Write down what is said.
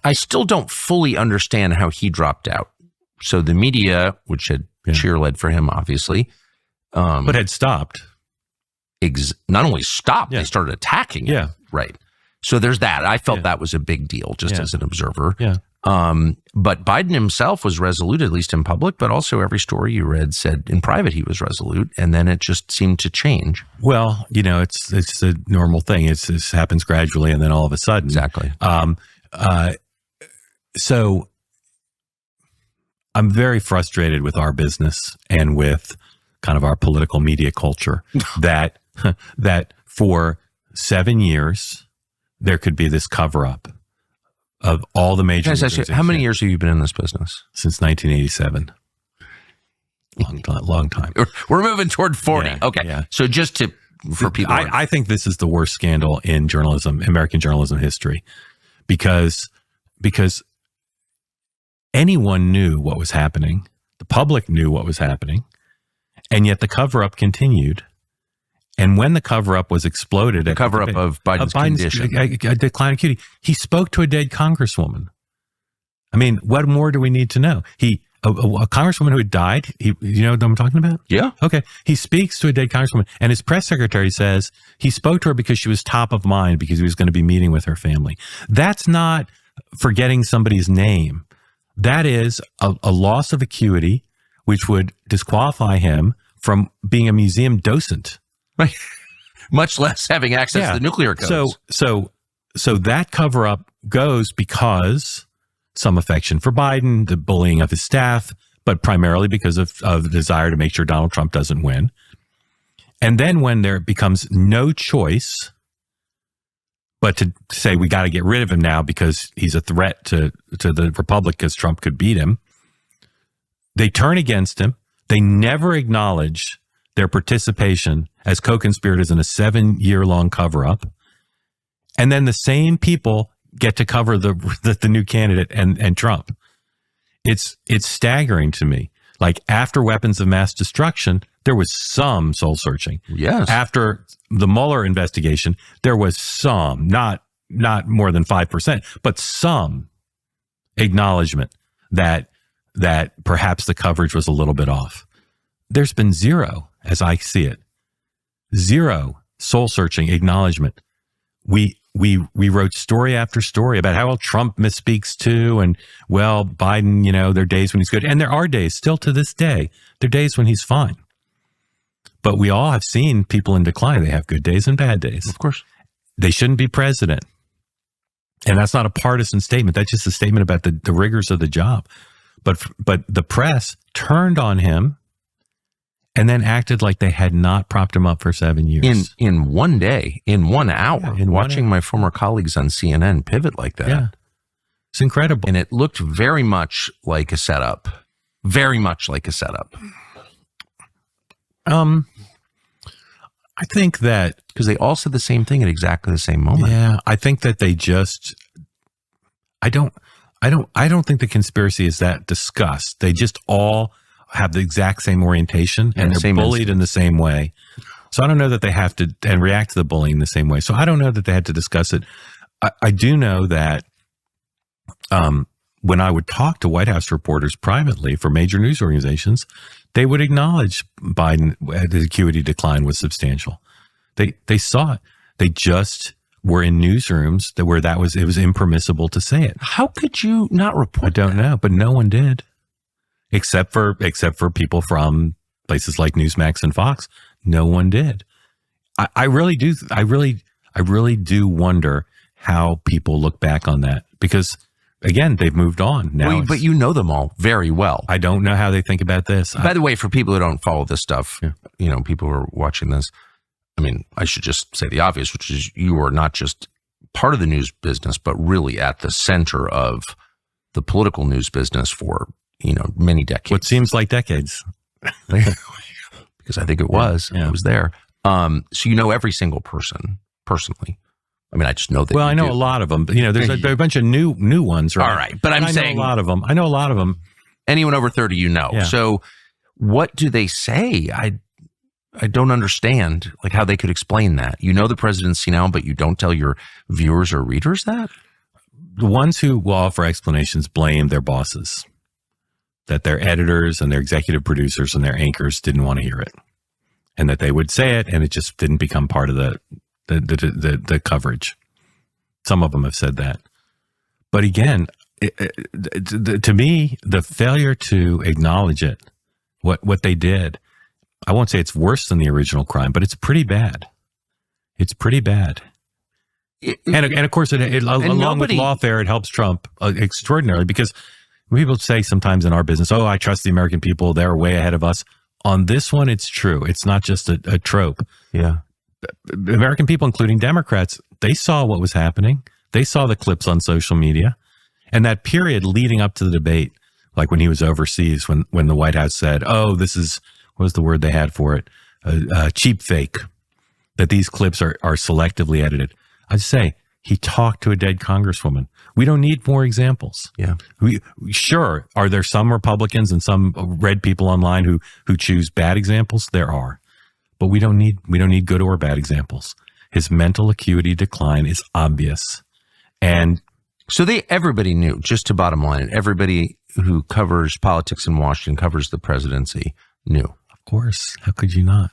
I still don't fully understand how he dropped out. So the media, which had cheerled for him, obviously, but had stopped. Not only stopped, they started attacking him. Yeah. Right. So there's that. I felt that was a big deal just as an observer. Yeah. But Biden himself was resolute, at least in public, but also every story you read said in private he was resolute, and then it just seemed to change. Well, it's a normal thing. It happens gradually, and then all of a sudden. Exactly. So I'm very frustrated with our business and with kind of our political media culture that for 7 years there could be this cover-up of all the major. How many years have you been in this business? Since 1987. Long time. We're moving toward 40. Yeah, okay. Yeah. So just for people. I think this is the worst scandal in journalism, American journalism history, because anyone knew what was happening. The public knew what was happening, and yet the cover-up continued. And when the cover-up was exploded, the cover-up of Biden's condition, a decline of acuity, he spoke to a dead congresswoman. I mean, what more do we need to know? A congresswoman who had died. You know what I'm talking about? Yeah. Okay. He speaks to a dead congresswoman, and his press secretary says he spoke to her because she was top of mind because he was going to be meeting with her family. That's not forgetting somebody's name. That is a loss of acuity, which would disqualify him from being a museum docent. Right. Much less having access to the nuclear codes. So that cover up goes because some affection for Biden, the bullying of his staff, but primarily because of the desire to make sure Donald Trump doesn't win. And then when there becomes no choice but to say we got to get rid of him now because he's a threat to the Republic because Trump could beat him, they turn against him. They never acknowledge their participation as co-conspirators in a 7-year-long cover-up. And then the same people get to cover the new candidate and Trump. It's staggering to me. Like after weapons of mass destruction, there was some soul searching. Yes. After the Mueller investigation, there was some, not more than 5%, but some acknowledgement that perhaps the coverage was a little bit off. There's been zero, as I see it, zero soul searching acknowledgement. We wrote story after story about how Trump misspeaks too, and Biden, there are days when he's good, and there are days still to this day. There are days when he's fine, but we all have seen people in decline. They have good days and bad days. Of course, they shouldn't be president, and that's not a partisan statement. That's just a statement about the rigors of the job. But the press turned on him and then acted like they had not propped him up for 7 years. In one day, in 1 hour, watching my former colleagues on CNN pivot like that. Yeah. It's incredible. And it looked very much like a setup. Very much like a setup. I think that... Because they all said the same thing at exactly the same moment. Yeah, I think that they just... I don't think the conspiracy is that discussed. They just all have the exact same orientation and they're bullied in the same way. So I don't know that they have to and react to the bullying the same way. So I don't know that they had to discuss it. I do know that when I would talk to White House reporters privately for major news organizations, they would acknowledge the acuity decline was substantial. They saw it. They just were in newsrooms where it was impermissible to say it. How could you not report? I don't know, but no one did. Except for people from places like Newsmax and Fox, no one did. I really do wonder how people look back on that because, again, they've moved on now. But you know them all very well. I don't know how they think about this. By the way, for people who don't follow this stuff, people who are watching this, I mean, I should just say the obvious, which is you are not just part of the news business, but really at the center of the political news business for many decades. What seems like decades. Because I think it was. Yeah. I was there. So you know every single person personally. I mean, I just know that. Well, I know a lot of them. There's a bunch of new ones, right? All right, but I'm saying I know a lot of them. Anyone over 30, Yeah. So what do they say? I don't understand how they could explain that. The presidency now, but you don't tell your viewers or readers that? the ones who will offer explanations blame their bosses, that their editors and their executive producers and their anchors didn't want to hear it, and that they would say it and it just didn't become part of the coverage. Some of them have said that. But again, to me, the failure to acknowledge it, what they did, I won't say it's worse than the original crime, but it's pretty bad. It's pretty bad. And of course, along with lawfare, it helps Trump extraordinarily, because people say sometimes in our business, oh, I trust the American people. They're way ahead of us. On this one, it's true. It's not just a trope. Yeah. American people, including Democrats, they saw what was happening. They saw the clips on social media. And that period leading up to the debate, like when he was overseas, when the White House said, oh, this is, what was the word they had for it? Cheap fake, that these clips are selectively edited. I'd say he talked to a dead congresswoman. We don't need more examples. Yeah. Sure, are there some Republicans and some red people online who choose bad examples? There are. But we don't need good or bad examples. His mental acuity decline is obvious. And so everybody knew, just to bottom line it, everybody who covers politics in Washington, covers the presidency, knew. Of course. How could you not?